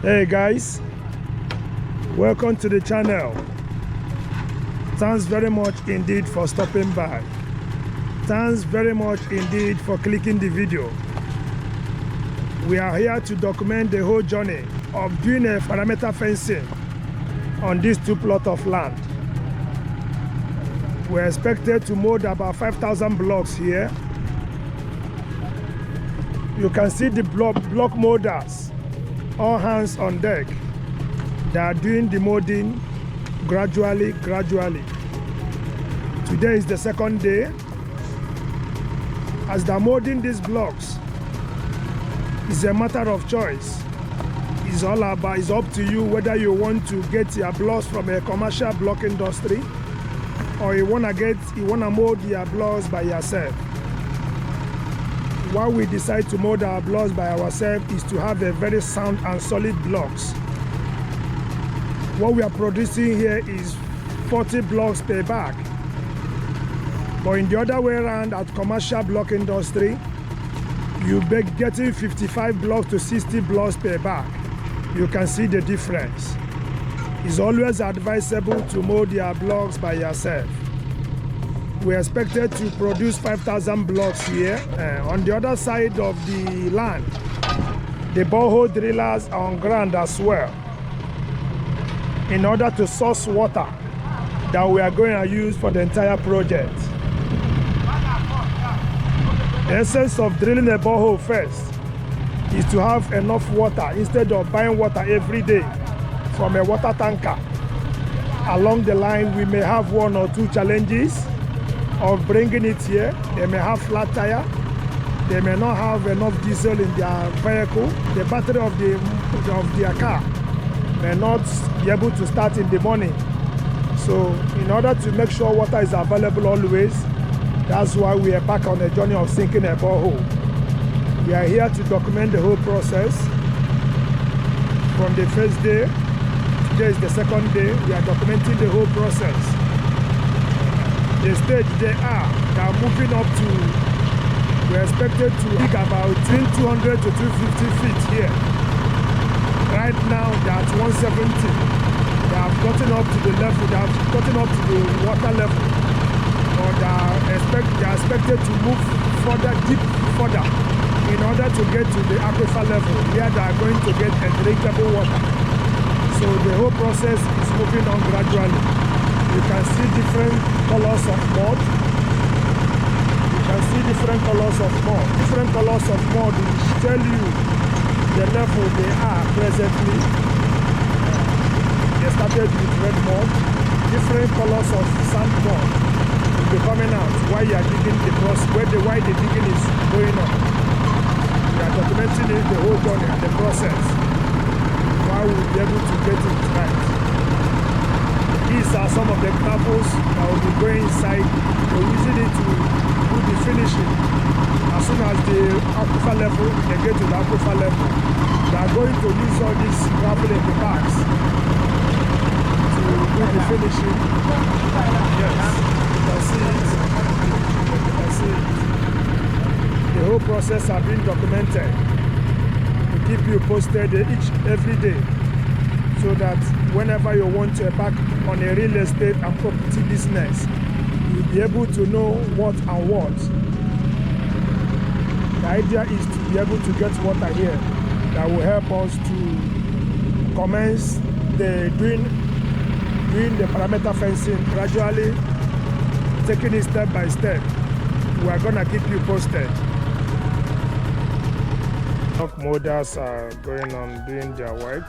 Hey guys, welcome to the channel. Thanks very much indeed for stopping by. Thanks very much indeed for clicking the video. We are here to document the whole journey of doing a parameter fencing on these two plots of land. We're expected to mold about 5,000 blocks here. You can see the block molders, all hands on deck. They are doing the molding gradually. Today is the second day. As they're molding these blocks, it's a matter of choice. It's up to you whether you want to get your blocks from a commercial block industry or you wanna mold your blocks by yourself. Why we decide to mold our blocks by ourselves is to have a very sound and solid blocks. What we are producing here is 40 blocks per bag. But in the other way around, at commercial block industry, you'll be getting 55 blocks to 60 blocks per bag. You can see the difference. It's always advisable to mold your blocks by yourself. We're expected to produce 5,000 blocks here. On the other side of the land, the borehole drillers are on ground as well, in order to source water that we are going to use for the entire project. The essence of drilling a borehole first is to have enough water instead of buying water every day from a water tanker. Along the line, we may have one or two challenges of bringing it here. They may have flat tire, they may not have enough diesel in their vehicle, the battery of their car may not be able to start in the morning. So in order to make sure water is available always, that's why we are back on a journey of sinking a borehole. We are here to document the whole process from the first day. Today is the second day. We are documenting the whole process. The stage they are moving up to, we're expected to dig about between 200 to 250 feet here. Right now they're at 170. They have gotten up to the level, they have gotten up to the water level. Or they are expected to move deep further in order to get to the aquifer level where they are going to get drinkable water. So the whole process is moving on gradually. You can see different colors of mud. You can see different colors of mud. Different colors of mud will tell you the level they are presently. They started with red mud. Different colors of sand mud will be coming out while you are digging the process, why the digging is going on. We are documenting it, the whole journey and the process. Why we will be able to get it right. These are some of the examples that will be going inside. We're using it to do the finishing. As soon as the aquifer level, they get to the aquifer level, they are going to use all this gravel in the bags to do the finishing. Yes, you can see it. You can see it. The whole process has been documented to keep you posted every day, so that whenever you want to embark on a real estate and property business, you'll be able to know what and what. The idea is to be able to get water here that will help us to commence doing the parameter fencing gradually, taking it step by step. We are gonna keep you posted. Block molders are going on doing their work.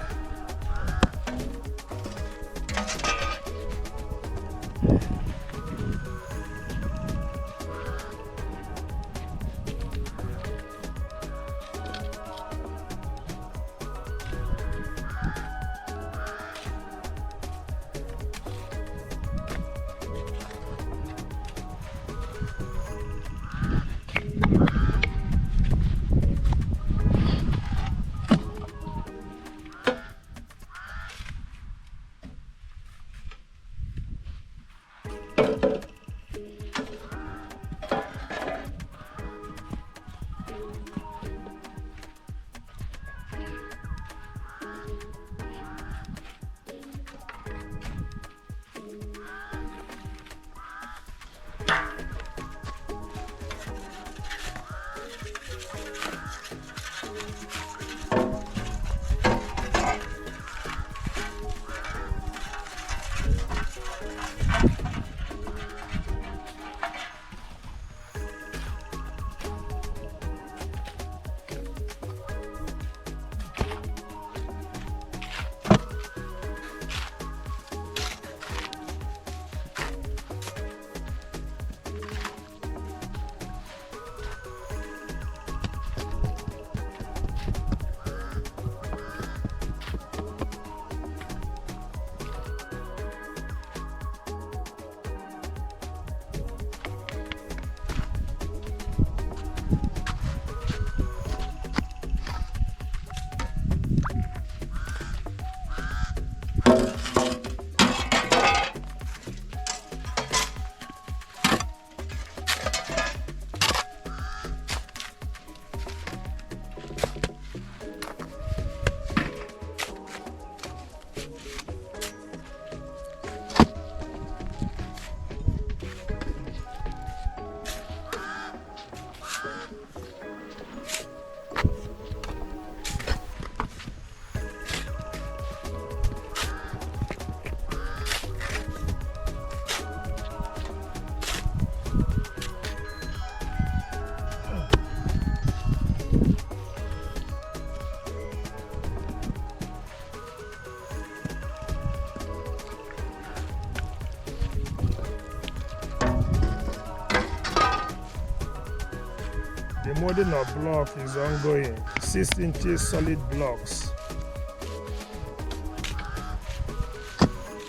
molding of block is ongoing. 6 inches solid blocks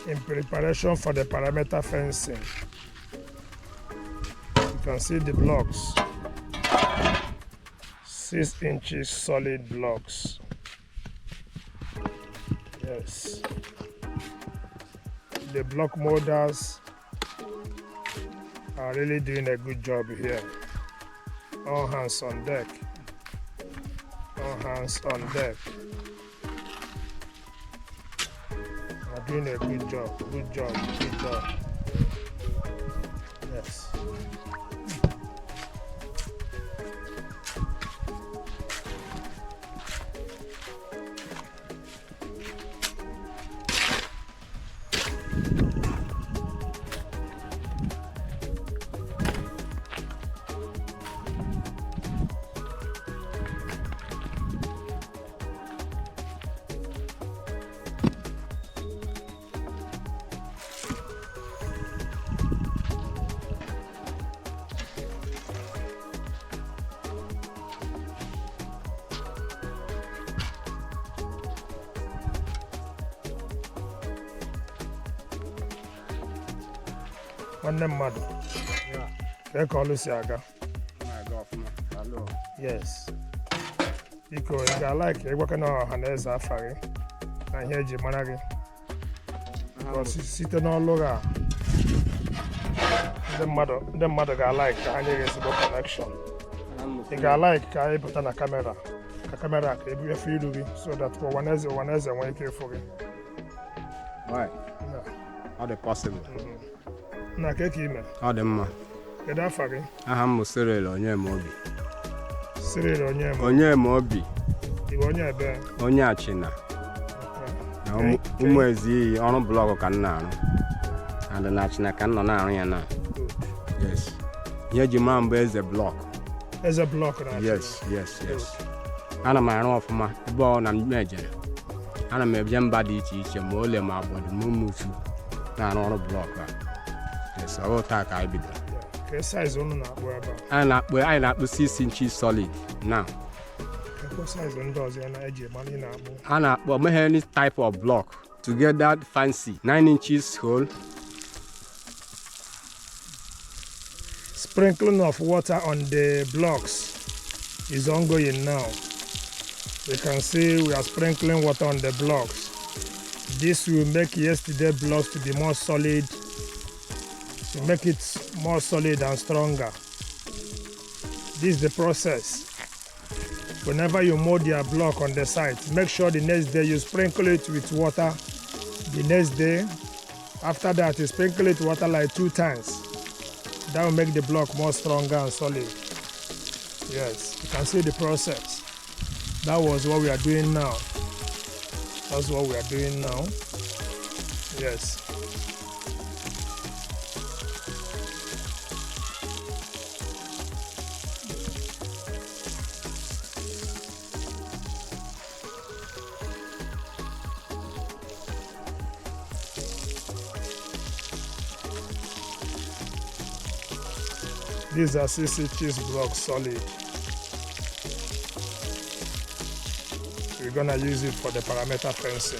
in preparation for the perimeter fencing. You can see the blocks. 6 inches solid blocks. Yes. The block molders are really doing a good job here. All hands on deck. All hands on deck. Are doing a good job. Good job. Good job. Yes. Nwanne mmadụ ka ka ọlụ si aga. Yes. Biko ị ga-like ịgwakọ na ọha na eze afa gị na ihe eji mara gị. Site n'ọlụ a ndị mmadụ ga-like ka ha nye gị ezigbo connection. Ị ga-like ka anyị pụta na kamera ka kamera ka ebu efe ilu gị so that ụwa na eze nwee ike ịfụ gị. Why? How the possible? Na ka ime? Ọ dị mma. Kedu afa gị? Aha m Cyril Onyemaobi. Cyril Onyemaobi. Onyemaobi. Ị bụ onye ebe? Onye Achịna. Na ụmụ ezi ọrụ blọọgụ ka m na-arụ. And na Achịna ka m nọ na-arụ ya na. Yes. Ihe ji maa mbụ eze blọọgụ. Eze blọọgụ na Achịna? Yes. Ana m arụ ọfụma ebe ọ na m ejere. Ana m eje mba dị iche iche ma ole ma agbọdụ ma ụmụchu na-arụ ọrụ blọọgụ a. Yes, ọ taa ka anyị bidoro. Ka size unu na-akpụ ebe a? Anyị na-akpụ 6 inches solid now. Ka size ndị ọzọ na-eji mara ị na-akpụ? A na-akpọ meghe any type of block to get that fancy 9 inches hole. Sprinkling of water on the blocks is ongoing now. You can see we are sprinkling water on the blocks. This will make yesterday blocks to be more solid, to make it more solid and stronger. This is the process. Whenever you mold your block on the site, make sure the next day you sprinkle it with water. The next day, after that, you sprinkle it with water like 2 times. That will make the block more stronger and solid. Yes, you can see the process. That was what we are doing now. That's what we are doing now. Yes. These are 6 inches blocks solid. We're gonna use it for the perimeter fencing.